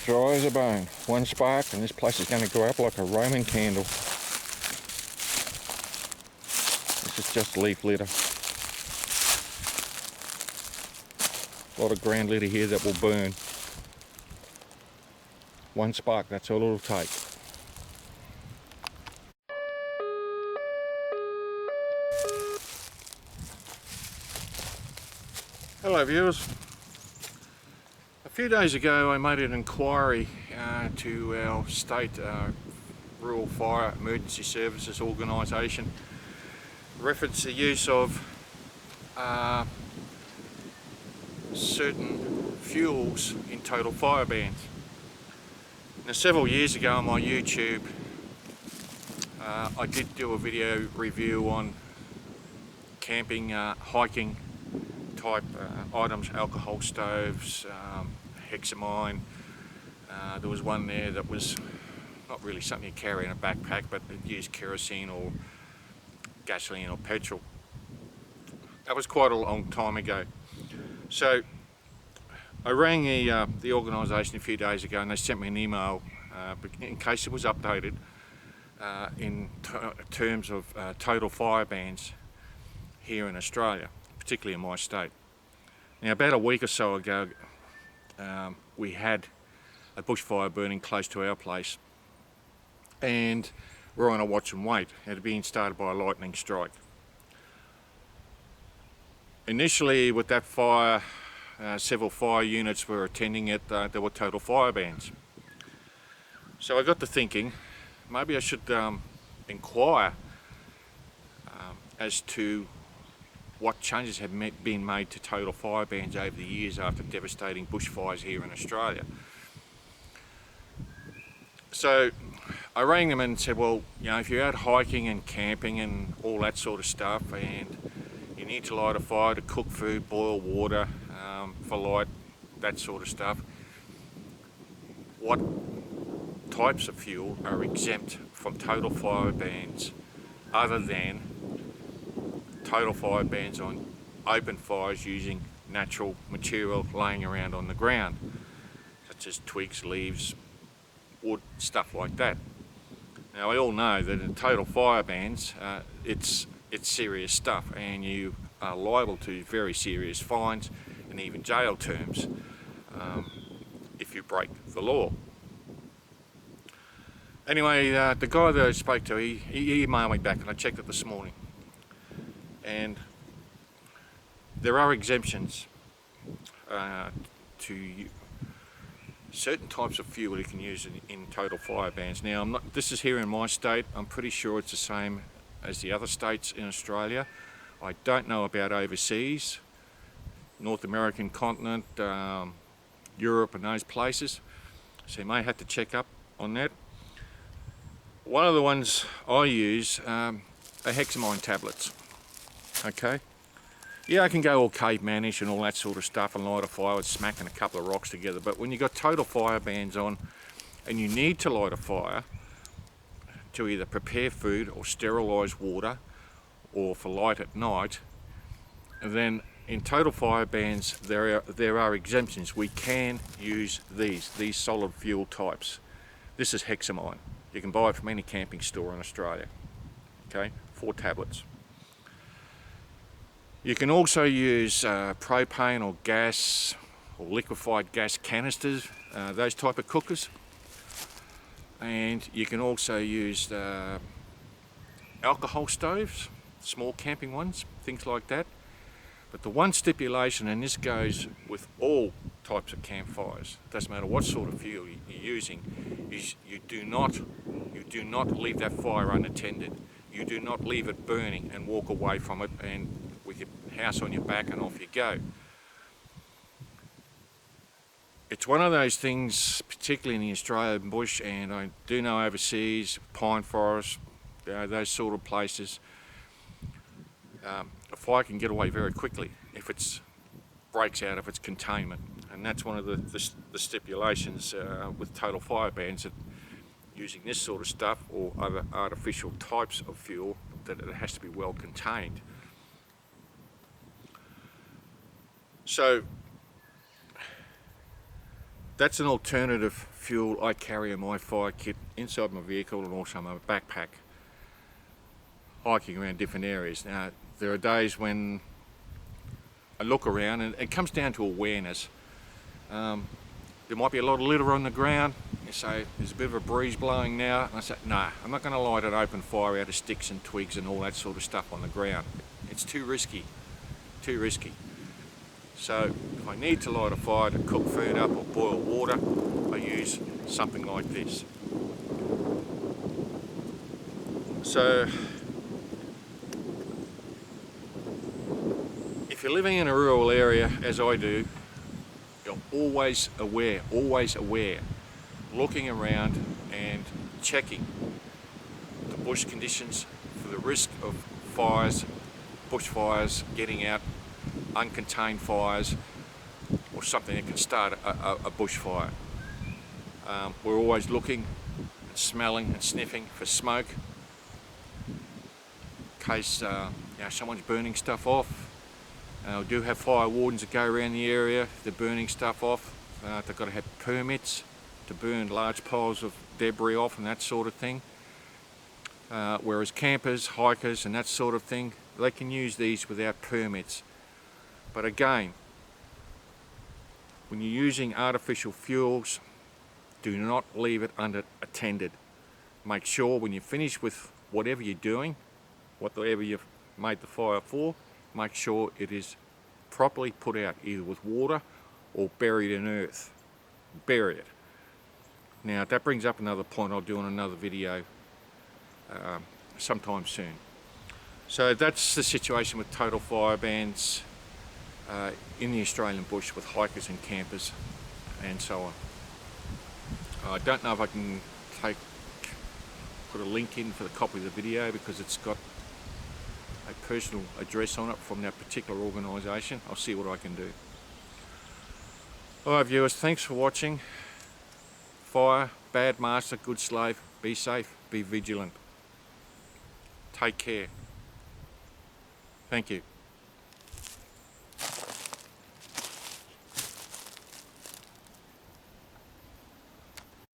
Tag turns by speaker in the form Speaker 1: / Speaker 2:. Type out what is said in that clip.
Speaker 1: dry as a bone. One spark and this place is going to go up like a Roman candle. This is just leaf litter. A lot of ground litter here that will burn. One spark, that's all it'll take. Hello viewers. A few days ago I made an inquiry to our state Rural Fire Emergency Services organisation, reference the use of certain fuels in total fire bans. Now, several years ago on my YouTube I did do a video review on camping, hiking type items, alcohol stoves, hexamine. There was one there that was not really something you carry in a backpack, but it used kerosene or gasoline or petrol. That was quite a long time ago. So I rang the organisation a few days ago and they sent me an email in case it was updated in terms of total fire bans here in Australia, particularly in my state. Now, about a week or so ago we had a bushfire burning close to our place and we're on a watch and wait. It had been started by a lightning strike. Initially with that fire, several fire units were attending it. There were total fire bans. So I got to thinking maybe I should inquire as to what changes have been made to total fire bans over the years after devastating bushfires here in Australia. So I rang them and said, well, you know, if you're out hiking and camping and all that sort of stuff and you need to light a fire to cook food, boil water for light, that sort of stuff, what types of fuel are exempt from total fire bans other than total fire bans on open fires using natural material laying around on the ground, such as twigs, leaves, wood, stuff like that. Now, we all know that in total fire bans, it's serious stuff, and you are liable to very serious fines and even jail terms if you break the law. Anyway, the guy that I spoke to, he emailed me back, and I checked it this morning. And there are exemptions to certain types of fuel you can use in total fire bans. Now, this is here in my state. I'm pretty sure it's the same as the other states in Australia. I don't know about overseas, North American continent, Europe and those places. So you may have to check up on that. One of the ones I use are hexamine tablets. Okay, yeah, I can go all cavemanish and all that sort of stuff and light a fire with smacking a couple of rocks together, but when you've got total fire bans on and you need to light a fire to either prepare food or sterilise water or for light at night, then in total fire bans there are exemptions. We can use these solid fuel types. This is hexamine. You can buy it from any camping store in Australia. Okay, 4 tablets. You can also use propane or gas or liquefied gas canisters, those type of cookers. And you can also use alcohol stoves, small camping ones, things like that. But the one stipulation, and this goes with all types of campfires, doesn't matter what sort of fuel you're using, is you do not leave that fire unattended. You do not leave it burning and walk away from it and with your house on your back and off you go. It's one of those things, particularly in the Australian bush, and I do know overseas, pine forests, those sort of places, a fire can get away very quickly if it breaks out of its containment, and that's one of the stipulations with total fire bans, that using this sort of stuff or other artificial types of fuel, that it has to be well contained. So that's an alternative fuel I carry in my fire kit inside my vehicle and also my backpack, hiking around different areas. Now, there are days when I look around and it comes down to awareness. There might be a lot of litter on the ground. You say there's a bit of a breeze blowing now, and I say, no, I'm not going to light an open fire out of sticks and twigs and all that sort of stuff on the ground. It's too risky, too risky. So if I need to light a fire to cook food up or boil water, I use something like this. So if you're living in a rural area, as I do, you're always aware, looking around and checking the bush conditions for the risk of fires, bushfires, getting out, uncontained fires, or something that can start a bushfire. We're always looking and smelling and sniffing for smoke in case someone's burning stuff off. We do have fire wardens that go around the area. They're burning stuff off. They've got to have permits to burn large piles of debris off and that sort of thing. Whereas campers, hikers and that sort of thing, they can use these without permits. But again, when you're using artificial fuels, do not leave it unattended. Make sure when you finish with whatever you're doing, whatever you've made the fire for, make sure it is properly put out, either with water or buried in earth. Bury it. Now that brings up another point I'll do in another video sometime soon. So that's the situation with total fire bans in the Australian bush with hikers and campers and so on. I don't know if I can put a link in for the copy of the video because it's got a personal address on it from that particular organisation. I'll see what I can do. Alright viewers, thanks for watching. Fire, bad master, good slave. Be safe, be vigilant. Take care. Thank you.